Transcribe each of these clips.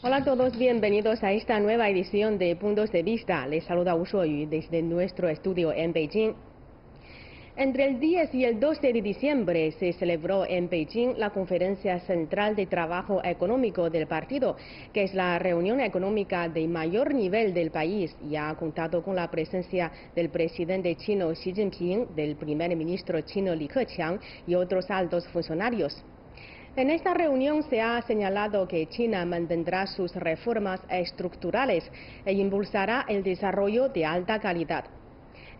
Hola a todos, bienvenidos a esta nueva edición de Puntos de Vista. Les saluda Wu Shuoyu desde nuestro estudio en Beijing. Entre el 10 y el 12 de diciembre se celebró en Beijing la Conferencia Central de Trabajo Económico del Partido, que es la reunión económica de mayor nivel del país y ha contado con la presencia del presidente chino Xi Jinping, del primer ministro chino Li Keqiang y otros altos funcionarios. En esta reunión se ha señalado que China mantendrá sus reformas estructurales e impulsará el desarrollo de alta calidad.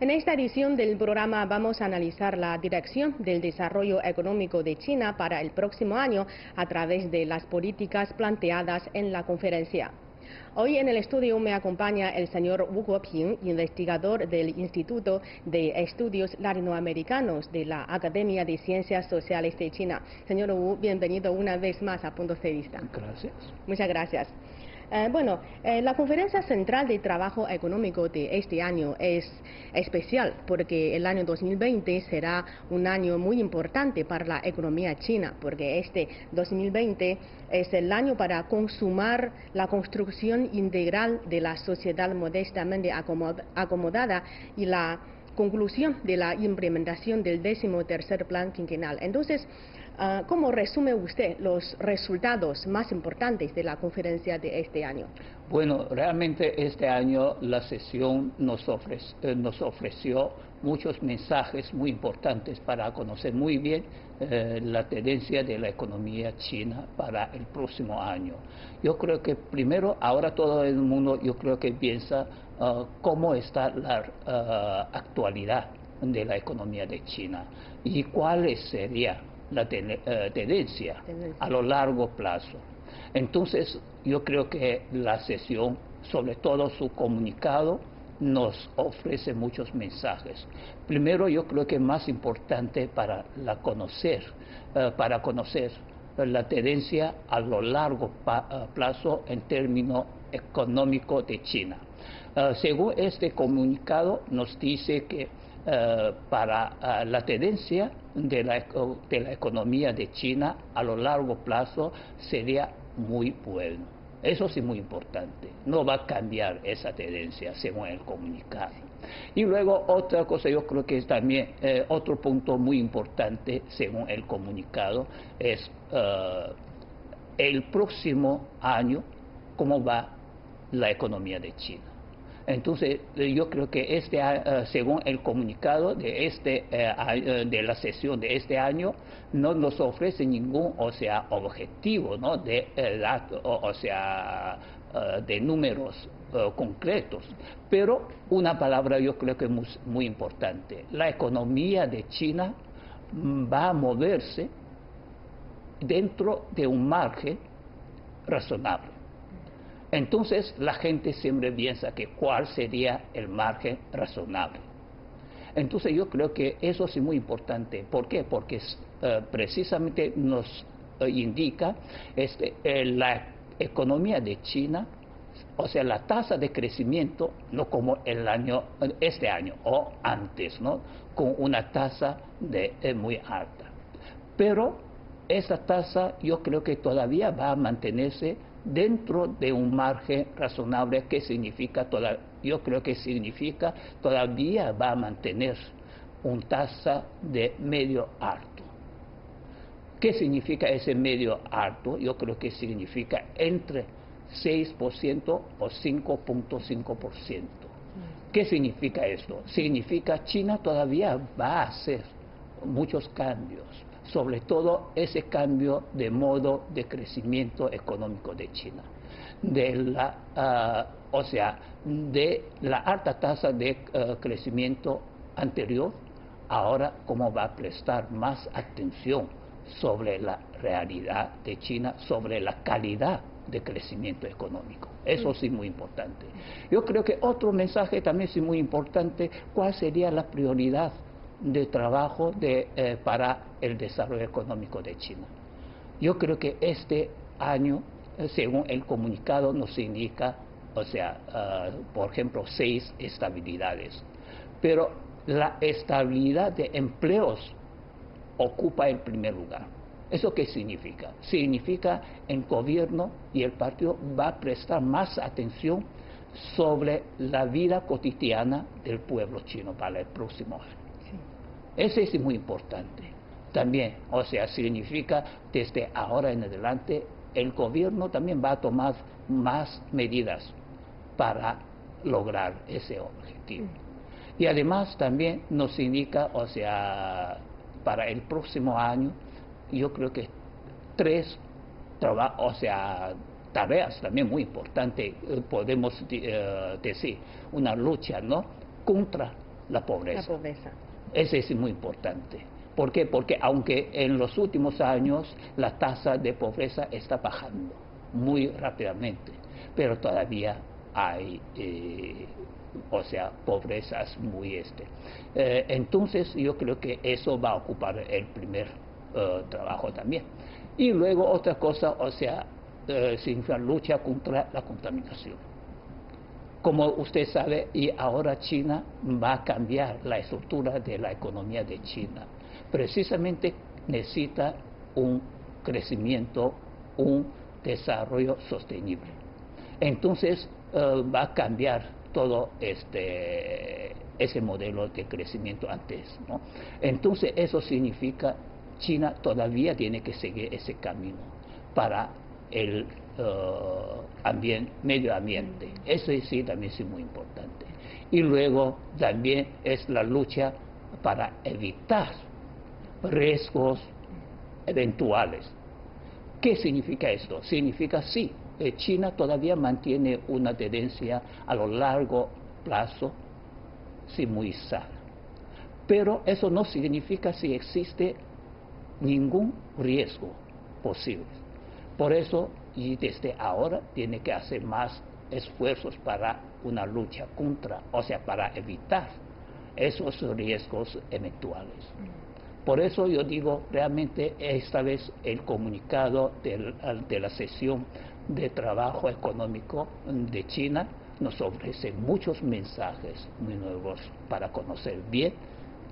En esta edición del programa vamos a analizar la dirección del desarrollo económico de China para el próximo año a través de las políticas planteadas en la conferencia. Hoy en el estudio me acompaña el señor Wu Guoping, investigador del Instituto de Estudios Latinoamericanos de la Academia de Ciencias Sociales de China. Señor Wu, bienvenido una vez más a Puntos de Vista. Gracias. Muchas gracias. La Conferencia Central de Trabajo Económico de este año es especial porque el año 2020 será un año muy importante para la economía china, porque este 2020 es el año para consumar la construcción integral de la sociedad modestamente acomodada y la conclusión de la implementación del 13º Plan Quinquenal. Entonces, ¿cómo resume usted los resultados más importantes de la conferencia de este año? Bueno, realmente este año la sesión nos ofreció muchos mensajes muy importantes para conocer muy bien la tendencia de la economía china para el próximo año. Yo creo que primero, ahora todo el mundo, yo creo que piensa cómo está la actualidad de la economía de China y cuál sería la tendencia a lo largo plazo. Entonces, yo creo que la sesión, sobre todo su comunicado, nos ofrece muchos mensajes. Primero, yo creo que más importante para conocer la tendencia a lo largo plazo en términos económicos de China. Según este comunicado, nos dice que para la tendencia de la economía de China a lo largo plazo sería muy bueno. Eso sí, muy importante. No va a cambiar esa tendencia según el comunicado. Y luego otra cosa, yo creo que es también otro punto muy importante según el comunicado es el próximo año cómo va la economía de China. Entonces, yo creo que según el comunicado de la sesión de este año, no nos ofrece ningún, objetivo, ¿no? de datos, de números concretos. Pero una palabra yo creo que es muy importante. La economía de China va a moverse dentro de un margen razonable. Entonces la gente siempre piensa que cuál sería el margen razonable. Entonces yo creo que eso es muy importante. ¿Por qué? Porque precisamente nos indica la economía de China, o sea, la tasa de crecimiento, no como este año o antes, ¿no? Con una tasa muy alta. Pero esa tasa yo creo que todavía va a mantenerse dentro de un margen razonable. ¿Qué significa? Yo creo que significa todavía va a mantener una tasa de medio alto. ¿Qué significa ese medio alto? Yo creo que significa entre 6% o 5.5%. ¿Qué significa esto? Significa China todavía va a hacer muchos cambios, sobre todo ese cambio de modo de crecimiento económico de China, de la alta tasa de crecimiento anterior, ahora cómo va a prestar más atención sobre la realidad de China, sobre la calidad de crecimiento económico. Eso sí, muy importante. Yo creo que otro mensaje también es muy importante: ¿cuál sería la prioridad de trabajo para el desarrollo económico de China? Yo creo que este año, según el comunicado, nos indica, por ejemplo, 6 estabilidades. Pero la estabilidad de empleos ocupa el primer lugar. ¿Eso qué significa? Significa el gobierno y el partido va a prestar más atención sobre la vida cotidiana del pueblo chino para el próximo año. Sí. Eso es muy importante. También, o sea, significa desde ahora en adelante el gobierno también va a tomar más medidas para lograr ese objetivo. Y además también nos indica, o sea, para el próximo año, yo creo que tres tareas también muy importantes, podemos decir, una lucha, ¿no?, contra la pobreza. La pobreza. Ese es muy importante. ¿Por qué? Porque aunque en los últimos años la tasa de pobreza está bajando muy rápidamente, pero todavía hay, pobrezas muy entonces yo creo que eso va a ocupar el primer trabajo también. Y luego otra cosa, significa lucha contra la contaminación. Como usted sabe, y ahora China va a cambiar la estructura de la economía de China. Precisamente necesita un crecimiento, un desarrollo sostenible. Entonces va a cambiar todo ese modelo de crecimiento antes, ¿no? Entonces eso significa China todavía tiene que seguir ese camino para el medio ambiente. Eso sí también es muy importante. Y luego también es la lucha para evitar riesgos eventuales. ¿Qué significa esto? Significa sí, China todavía mantiene una tendencia a lo largo plazo, sí, muy sana. Pero eso no significa si existe ningún riesgo posible. Por eso, y desde ahora, tiene que hacer más esfuerzos para una lucha contra, para evitar esos riesgos eventuales. Por eso yo digo, realmente esta vez el comunicado de la sesión de trabajo económico de China nos ofrece muchos mensajes muy nuevos para conocer bien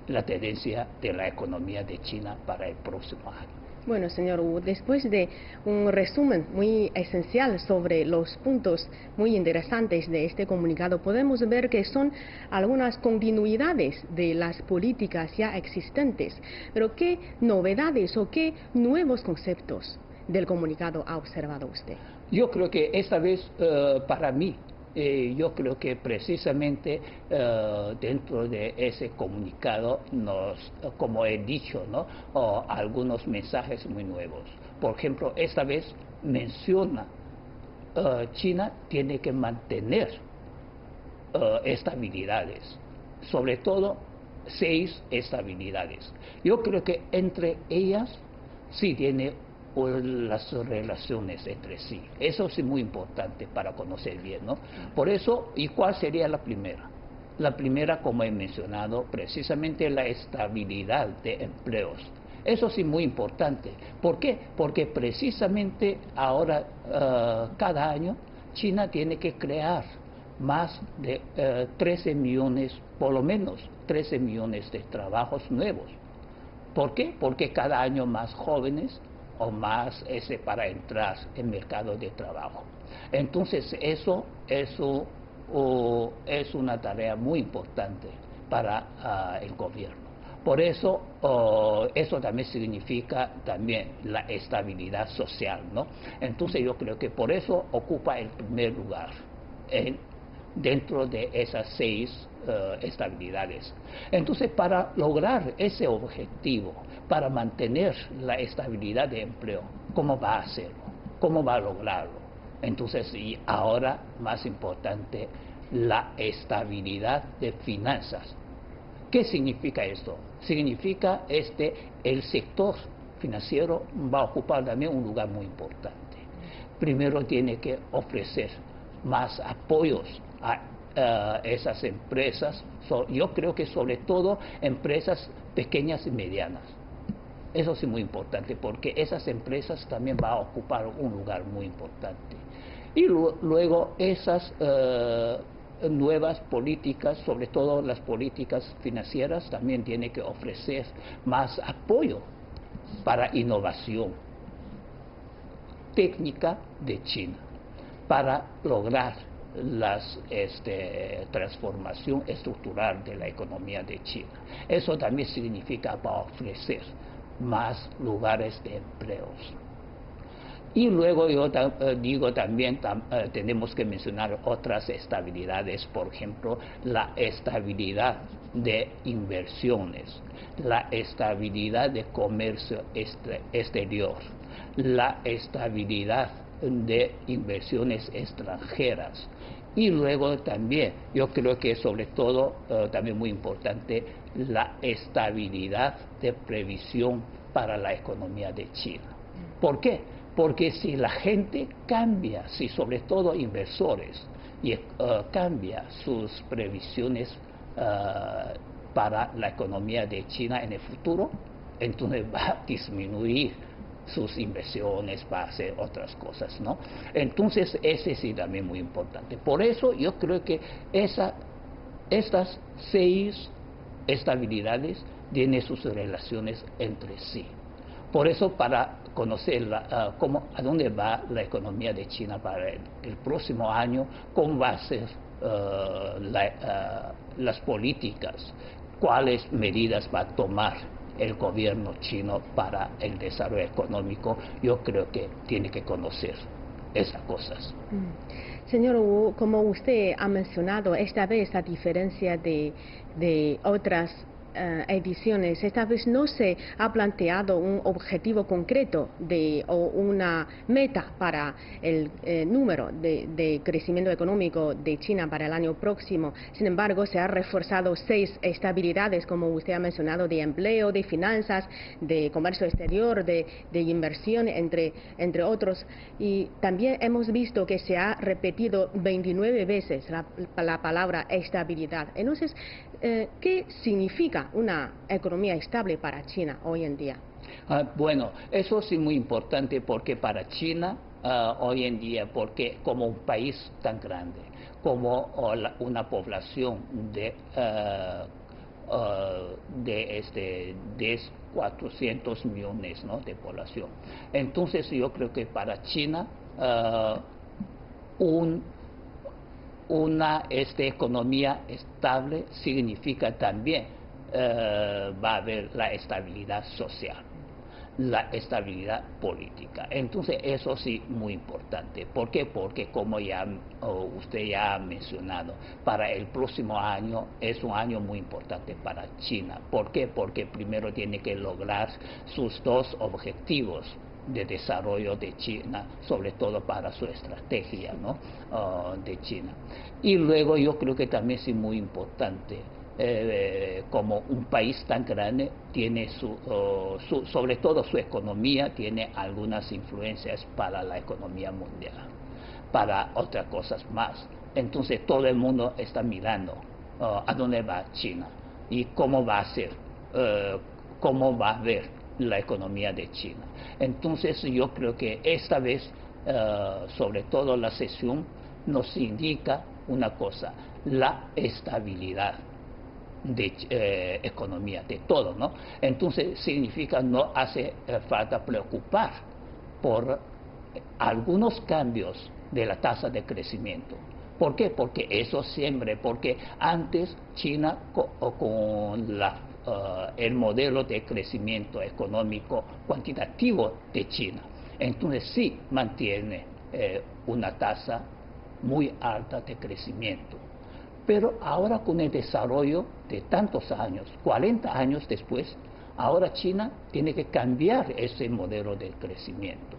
la tendencia de la economía de China para el próximo año. Bueno, señor Wu, después de un resumen muy esencial sobre los puntos muy interesantes de este comunicado, podemos ver que son algunas continuidades de las políticas ya existentes. Pero ¿qué novedades o qué nuevos conceptos del comunicado ha observado usted? Yo creo que esta vez, para mí, yo creo que precisamente dentro de ese comunicado como he dicho, ¿no?, algunos mensajes muy nuevos. Por ejemplo, esta vez menciona China tiene que mantener estabilidades, sobre todo 6 estabilidades. Yo creo que entre ellas sí tiene las relaciones entre sí. Eso es muy importante para conocer bien, ¿no? Por eso, ¿y cuál sería la primera? La primera, como he mencionado, precisamente la estabilidad de empleos. Eso sí muy importante. ¿Por qué? Porque precisamente ahora, cada año, China tiene que crear más de 13 millones, por lo menos 13 millones de trabajos nuevos. ¿Por qué? Porque cada año más jóvenes o más para entrar en mercado de trabajo. Entonces eso es una tarea muy importante para el gobierno. Por eso eso también significa también la estabilidad social, ¿no? Entonces yo creo que por eso ocupa el primer lugar dentro de esas 6 estabilidades. Entonces, para lograr ese objetivo, para mantener la estabilidad de empleo, ¿cómo va a hacerlo? ¿Cómo va a lograrlo? Entonces, y ahora, más importante, la estabilidad de finanzas. ¿Qué significa esto? Significa el sector financiero va a ocupar también un lugar muy importante. Primero tiene que ofrecer más apoyos a esas empresas, yo creo que sobre todo empresas pequeñas y medianas. Eso sí muy importante, porque esas empresas también van a ocupar un lugar muy importante. Y luego esas nuevas políticas, sobre todo las políticas financieras, también tienen que ofrecer más apoyo para innovación técnica de China, para lograr la transformación estructural de la economía de China. Eso también significa para ofrecer más lugares de empleos. Y luego yo digo también tenemos que mencionar otras estabilidades, por ejemplo, la estabilidad de inversiones, la estabilidad de comercio exterior, la estabilidad de inversiones extranjeras. Y luego también, yo creo que sobre todo, también muy importante, la estabilidad de previsión para la economía de China. ¿Por qué? Porque si la gente cambia, si sobre todo inversores cambia sus previsiones para la economía de China en el futuro, entonces va a disminuir sus inversiones, va a hacer otras cosas, ¿no? Entonces ese sí también muy importante. Por eso yo creo que estas 6 estabilidades tienen sus relaciones entre sí. Por eso, para conocer a dónde va la economía de China para el próximo año, cómo va a ser las políticas, cuáles medidas va a tomar el gobierno chino para el desarrollo económico, yo creo que tiene que conocer esas cosas. Señor Wu, como usted ha mencionado, esta vez, a diferencia de otras ediciones, esta vez no se ha planteado un objetivo concreto o una meta para el número de crecimiento económico de China para el año próximo. Sin embargo, se ha reforzado 6 estabilidades, como usted ha mencionado, de empleo, de finanzas, de comercio exterior, de inversión, entre otros. Y también hemos visto que se ha repetido 29 veces la palabra estabilidad. Entonces, ¿qué significa una economía estable para China hoy en día? Bueno, eso sí muy importante porque para China hoy en día, porque como un país tan grande, como una población de 400 millones, ¿no?, de población. Entonces yo creo que para China una economía estable significa también va a haber la estabilidad social, la estabilidad política. Entonces eso sí muy importante. ¿Por qué? Porque como usted ya ha mencionado, para el próximo año es un año muy importante para China. ¿Por qué? Porque primero tiene que lograr sus 2 objetivos de desarrollo de China, sobre todo para su estrategia, ¿no?, de China. Y luego yo creo que también es muy importante, como un país tan grande tiene sobre todo su economía tiene algunas influencias para la economía mundial, para otras cosas más. Entonces todo el mundo está mirando a dónde va China y cómo va a ser, cómo va a ver la economía de China. Entonces yo creo que esta vez, sobre todo la sesión, nos indica una cosa: la estabilidad de economía, de todo, ¿no? Entonces significa no hace falta preocupar por algunos cambios de la tasa de crecimiento. ¿Por qué? Porque eso siempre, porque antes China con el modelo de crecimiento económico cuantitativo de China, entonces sí mantiene una tasa muy alta de crecimiento. Pero ahora con el desarrollo de tantos años, 40 años después, ahora China tiene que cambiar ese modelo de crecimiento.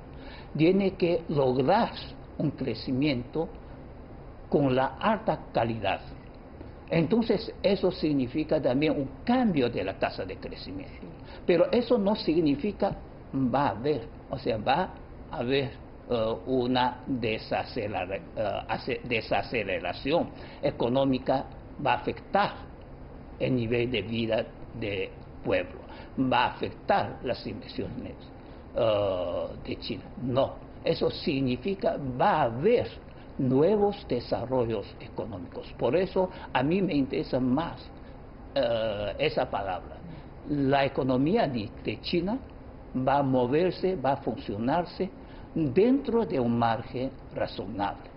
Tiene que lograr un crecimiento con la alta calidad. Entonces eso significa también un cambio de la tasa de crecimiento. Pero eso no significa va a haber una desaceleración económica, va a afectar el nivel de vida del pueblo, va a afectar las inversiones de China. No, eso significa va a haber nuevos desarrollos económicos. Por eso a mí me interesa más esa palabra. La economía de China va a moverse, va a funcionarse dentro de un margen razonable.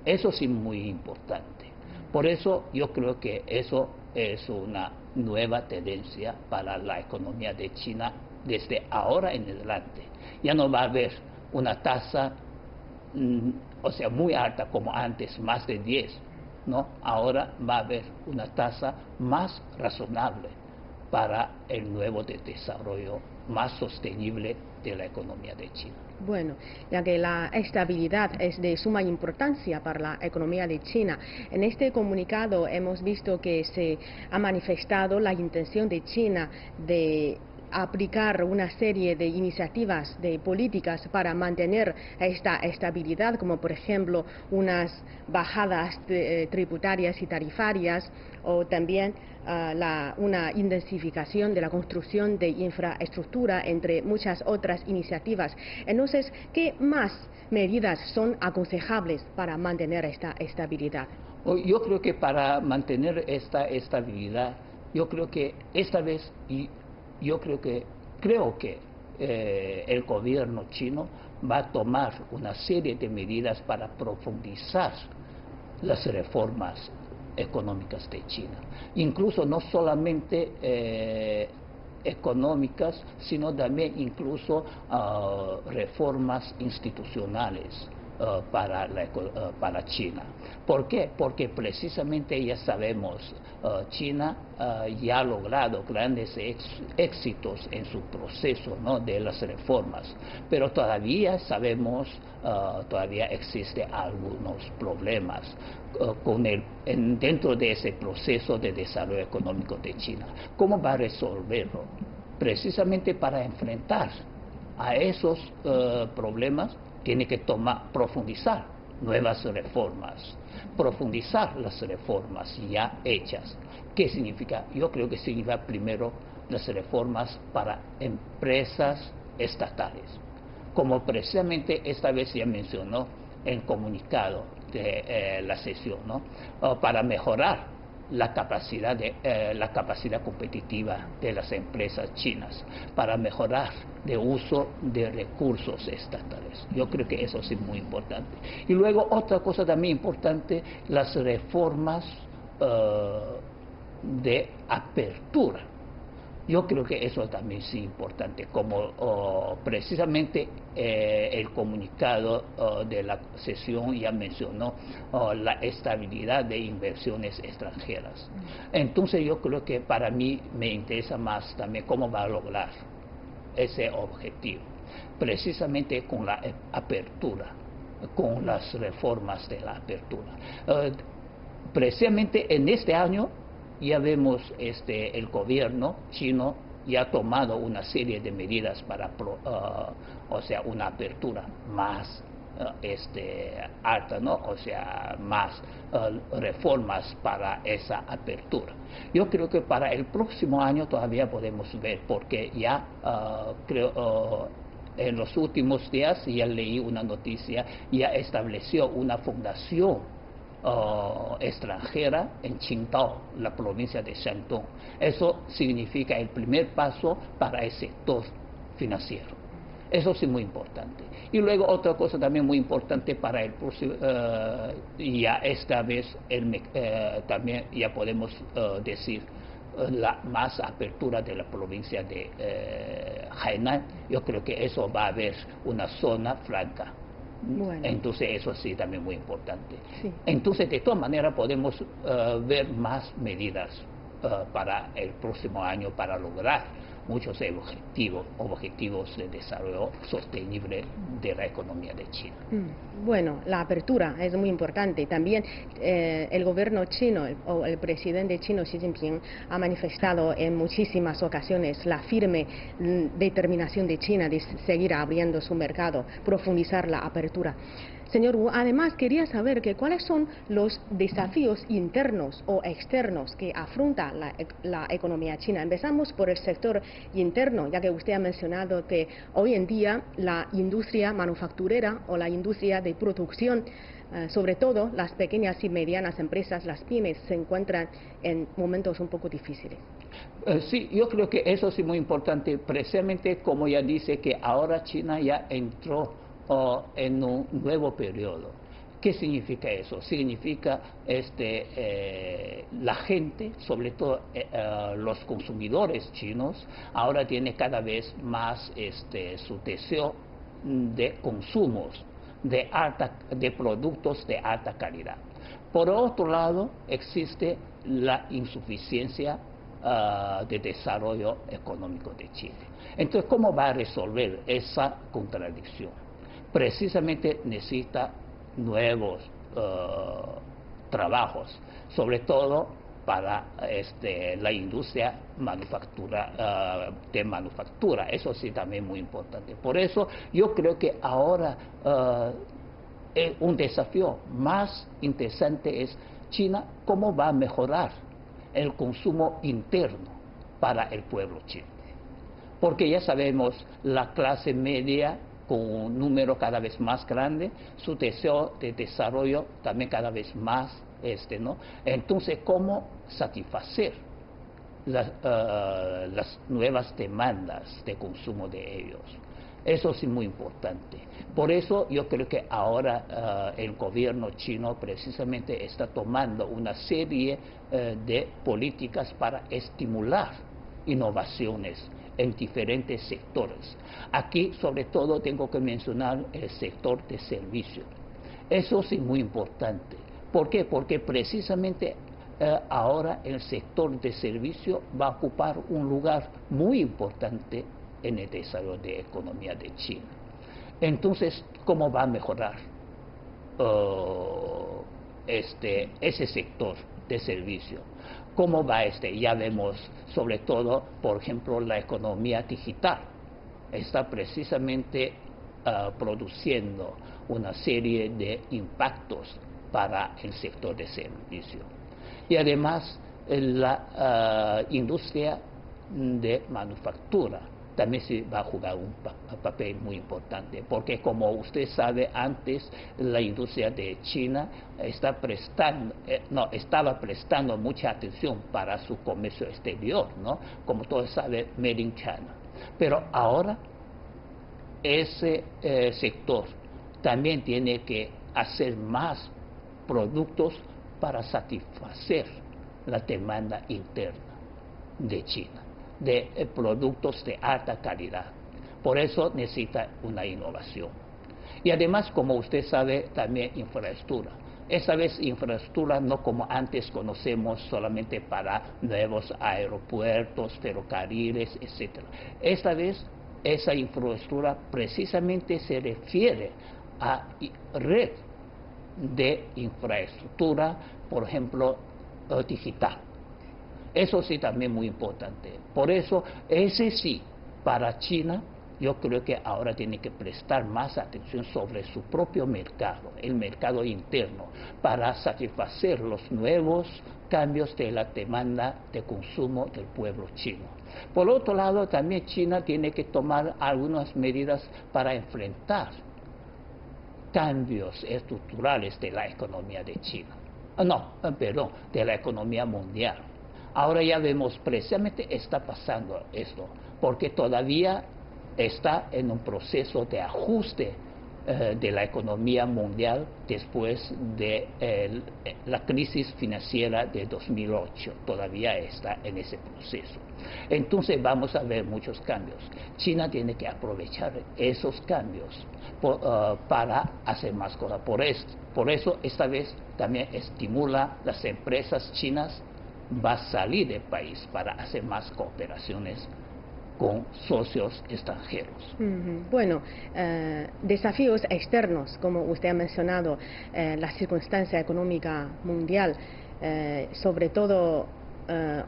Eso sí es muy importante. Por eso yo creo que eso es una nueva tendencia para la economía de China desde ahora en adelante. Ya no va a haber una tasa, o sea, muy alta como antes, más de 10, ¿no? Ahora va a haber una tasa más razonable para el nuevo desarrollo más sostenible de la economía de China. Bueno, ya que la estabilidad es de suma importancia para la economía de China, en este comunicado hemos visto que se ha manifestado la intención de China de aplicar una serie de iniciativas, de políticas para mantener esta estabilidad, como por ejemplo unas bajadas tributarias y tarifarias, o también una intensificación de la construcción de infraestructura, entre muchas otras iniciativas. Entonces, ¿qué más medidas son aconsejables para mantener esta estabilidad? Yo creo que para mantener esta estabilidad, yo creo que esta vez, creo que el gobierno chino va a tomar una serie de medidas para profundizar las reformas económicas de China. Incluso no solamente económicas, sino también incluso reformas institucionales para China. ¿Por qué? Porque precisamente ya sabemos, China ya ha logrado grandes éxitos en su proceso, ¿no?, de las reformas, pero todavía sabemos, todavía existen algunos problemas dentro de ese proceso de desarrollo económico de China. ¿Cómo va a resolverlo? Precisamente para enfrentar a esos problemas tiene que profundizar nuevas reformas, profundizar las reformas ya hechas. ¿Qué significa? Yo creo que significa primero las reformas para empresas estatales, como precisamente esta vez ya mencionó en el comunicado de la sesión, ¿no? Para mejorar la capacidad competitiva de las empresas chinas, para mejorar de uso de recursos estatales. Yo creo que eso sí es muy importante. Y luego otra cosa también importante, las reformas de apertura. Yo creo que eso también es importante, como precisamente el comunicado de la sesión ya mencionó la estabilidad de inversiones extranjeras. Entonces yo creo que para mí me interesa más también cómo va a lograr ese objetivo, precisamente con la apertura, con las reformas de la apertura. Precisamente en este año ya vemos el gobierno chino ya ha tomado una serie de medidas para o sea, una apertura más alta, ¿no? O sea, más reformas para esa apertura. Yo creo que para el próximo año todavía podemos ver, porque ya creo en los últimos días ya leí una noticia, ya estableció una fundación extranjera en Qingdao, la provincia de Shandong. Eso significa el primer paso para el sector financiero. Eso sí es muy importante. Y luego otra cosa también muy importante para el próximo, ya esta vez también ya podemos decir la más apertura de la provincia de Hainan. Yo creo que eso va a haber una zona franca. Bueno. Entonces eso sí también muy importante. Sí. Entonces de todas maneras podemos ver más medidas para el próximo año para lograr muchos objetivos de desarrollo sostenible de la economía de China. Bueno, la apertura es muy importante. También el gobierno chino o el presidente chino Xi Jinping ha manifestado en muchísimas ocasiones la firme determinación de China de seguir abriendo su mercado, profundizar la apertura. Señor Wu, además quería saber cuáles son los desafíos internos o externos que afronta la economía china. Empezamos por el sector interno, ya que usted ha mencionado que hoy en día la industria manufacturera o la industria de producción, sobre todo las pequeñas y medianas empresas, las pymes, se encuentran en momentos un poco difíciles. Sí, yo creo que eso es muy importante, precisamente como ya dice que ahora China ya entró en un nuevo periodo. ¿Qué significa eso? Significa la gente, sobre todo los consumidores chinos, ahora tiene cada vez más su deseo de consumos de productos de alta calidad. Por otro lado, existe la insuficiencia de desarrollo económico de China. Entonces, ¿cómo va a resolver esa contradicción? Precisamente necesita nuevos trabajos, sobre todo para la industria de manufactura. Eso sí también muy importante. Por eso yo creo que ahora un desafío más interesante es China, cómo va a mejorar el consumo interno para el pueblo chino. Porque ya sabemos, la clase media con un número cada vez más grande, su deseo de desarrollo también cada vez más, ¿no? Entonces, ¿cómo satisfacer las nuevas demandas de consumo de ellos? Eso es muy importante. Por eso yo creo que ahora el gobierno chino precisamente está tomando una serie de políticas para estimular innovaciones en diferentes sectores. Aquí, sobre todo, tengo que mencionar el sector de servicio. Eso sí muy importante. ¿Por qué? Porque precisamente ahora el sector de servicio va a ocupar un lugar muy importante en el desarrollo de economía de China. Entonces, ¿cómo va a mejorar ese sector de servicio? ¿Cómo va Ya vemos, sobre todo, por ejemplo, la economía digital. Está precisamente produciendo una serie de impactos para el sector de servicio. Y además, la industria de manufactura también se va a jugar un papel muy importante, porque como usted sabe, antes la industria de China estaba prestando mucha atención para su comercio exterior, ¿no? Como todos saben, Made in China. Pero ahora ese sector también tiene que hacer más productos para satisfacer la demanda interna de China, de productos de alta calidad. Por eso necesita una innovación. Y además, como usted sabe, también infraestructura. Esta vez infraestructura no como antes conocemos solamente para nuevos aeropuertos, ferrocarriles, etc. Esta vez esa infraestructura precisamente se refiere a red de infraestructura, por ejemplo, digital. Eso sí también muy importante. Por eso, ese sí, para China, yo creo que ahora tiene que prestar más atención sobre su propio mercado, el mercado interno, para satisfacer los nuevos cambios de la demanda de consumo del pueblo chino. Por otro lado, también China tiene que tomar algunas medidas para enfrentar cambios estructurales de la economía de China. De la economía mundial. Ahora ya vemos, precisamente está pasando esto, porque todavía está en un proceso de ajuste de la economía mundial después de la crisis financiera de 2008. Todavía está en ese proceso. Entonces vamos a ver muchos cambios. China tiene que aprovechar esos cambios para hacer más cosas. Por eso esta vez también estimula las empresas chinas, va a salir del país para hacer más cooperaciones con socios extranjeros. Bueno, desafíos externos, como usted ha mencionado, la circunstancia económica mundial, sobre todo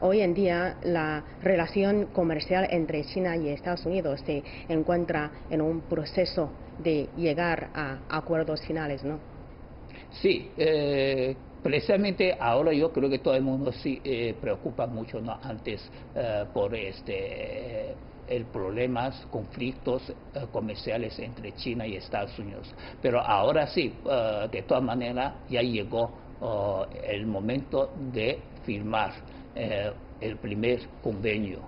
hoy en día la relación comercial entre China y Estados Unidos se encuentra en un proceso de llegar a acuerdos finales, ¿no? Sí, precisamente ahora yo creo que todo el mundo sí preocupa mucho, ¿no? Antes por el problemas, conflictos comerciales entre China y Estados Unidos. Pero ahora sí, de todas maneras, ya llegó el momento de firmar el primer convenio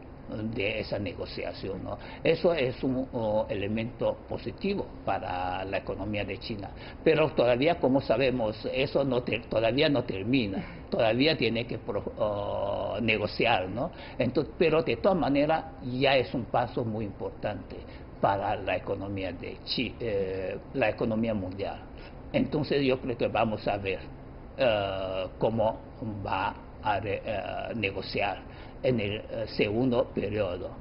de esa negociación, ¿no? Eso es un elemento positivo para la economía de China. Pero todavía, como sabemos, eso todavía no termina. Todavía tiene que negociar, ¿no? Entonces, pero de todas maneras ya es un paso muy importante para la economía la economía mundial. Entonces yo creo que vamos a ver cómo va a negociar en el segundo periodo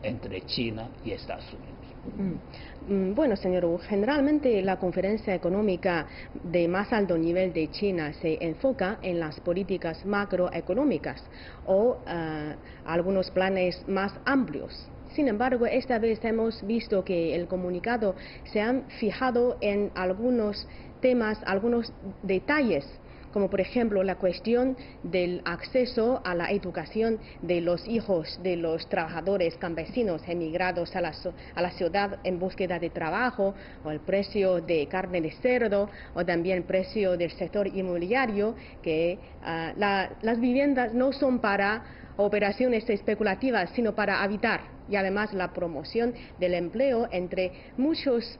entre China y Estados Unidos. Bueno, señor Wu, generalmente la conferencia económica de más alto nivel de China se enfoca en las políticas macroeconómicas o algunos planes más amplios. Sin embargo, esta vez hemos visto que el comunicado se han fijado en algunos temas, algunos detalles, como por ejemplo la cuestión del acceso a la educación de los hijos de los trabajadores campesinos emigrados a la ciudad en búsqueda de trabajo, o el precio de carne de cerdo, o también el precio del sector inmobiliario, que las viviendas no son para operaciones especulativas, sino para habitar, y además la promoción del empleo, entre muchos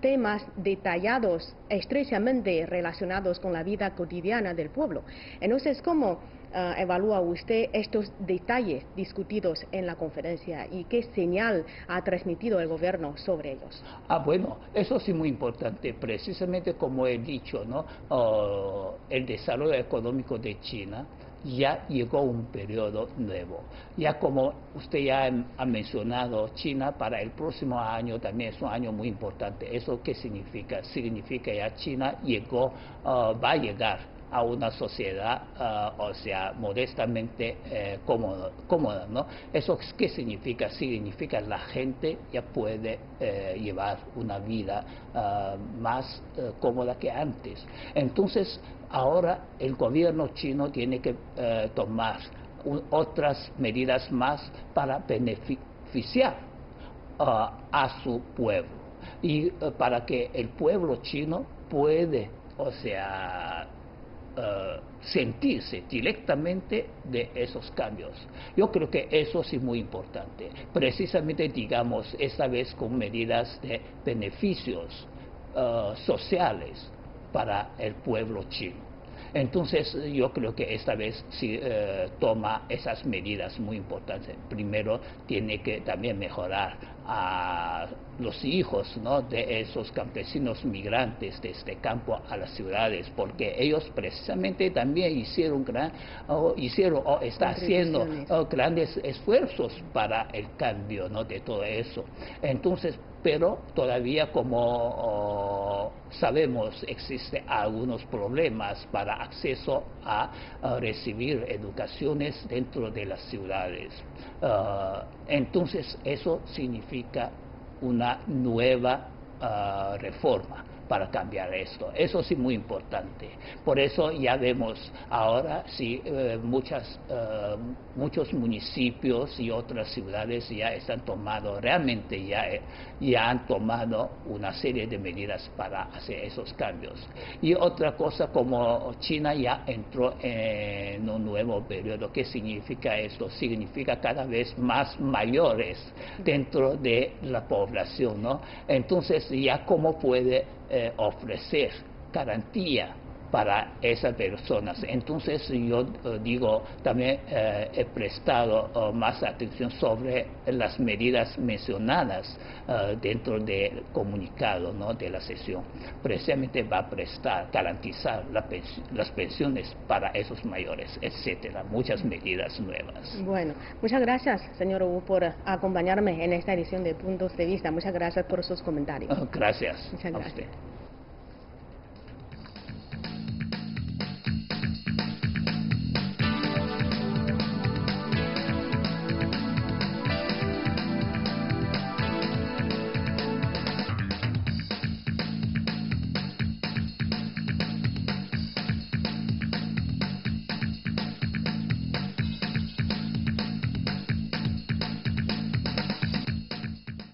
temas detallados, estrechamente relacionados con la vida cotidiana del pueblo. Entonces, ¿cómo evalúa usted estos detalles discutidos en la conferencia y qué señal ha transmitido el gobierno sobre ellos? Bueno, eso sí muy importante. Precisamente como he dicho, ¿no? El desarrollo económico de China ya llegó a un periodo nuevo. Ya como usted ya ha mencionado, China para el próximo año también es un año muy importante. ¿Eso qué significa? Significa ya China va a llegar a una sociedad, o sea, modestamente cómoda, ¿no? ¿Eso qué significa? Significa la gente ya puede llevar una vida más cómoda que antes. Entonces, ahora el gobierno chino tiene que tomar otras medidas más para beneficiar a su pueblo y para que el pueblo chino puede, o sea, sentirse directamente de esos cambios. Yo creo que eso sí es muy importante. Precisamente, digamos, esta vez con medidas de beneficios sociales para el pueblo chino. Entonces yo creo que esta vez sí toma esas medidas muy importantes. Primero tiene que también mejorar a los hijos, ¿no?, de esos campesinos migrantes desde el campo a las ciudades, porque ellos precisamente también están haciendo grandes esfuerzos para el cambio, ¿no?, de todo eso. Entonces, pero todavía, como sabemos, existen algunos problemas para acceso a recibir educaciones dentro de las ciudades. Entonces eso significa una nueva reforma para cambiar esto. Eso sí muy importante. Por eso ya vemos ahora sí muchos municipios y otras ciudades ya están tomando, realmente ya han tomado una serie de medidas para hacer esos cambios. Y otra cosa, como China ya entró en un nuevo periodo, ¿qué significa esto? Significa cada vez más mayores dentro de la población, ¿no? Entonces ya cómo puede ofrecer garantía para esas personas. Entonces yo digo, también he prestado más atención sobre las medidas mencionadas dentro del comunicado, ¿no?, de la sesión. Precisamente va a garantizar las pensiones para esos mayores, etcétera. Muchas medidas nuevas. Bueno, muchas gracias, señor Wu, por acompañarme en esta edición de Puntos de Vista. Muchas gracias por sus comentarios. Gracias. Muchas gracias. A usted.